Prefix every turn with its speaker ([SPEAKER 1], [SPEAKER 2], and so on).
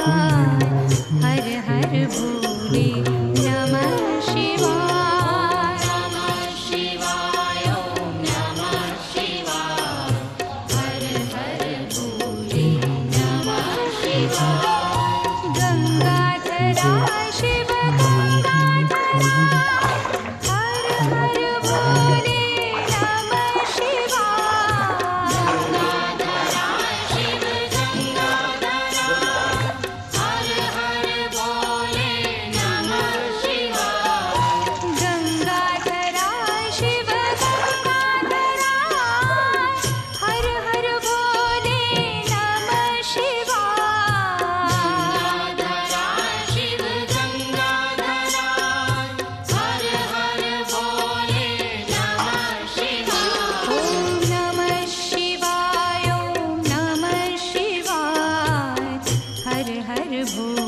[SPEAKER 1] हर हर भोले नमः शिवाय। नमः शिवाय ओम नमः शिवाय। हर हर भोले नमः शिवाय। गंगाधरा शिव गंगाधरा हर हर भोले नमः शिवाय। गंगाधरा शिव गंगाधरा हर हर भोले नमः शिवाय। गंगाधरा शिव गंगाधरा हर हर भोले नमः शिवाय। गंगाधरा शिव गंगाधरा हर हर भोले नमः शिवाय। ओम नमः शिवाय ओम नमः शिवाय। हर हर भोले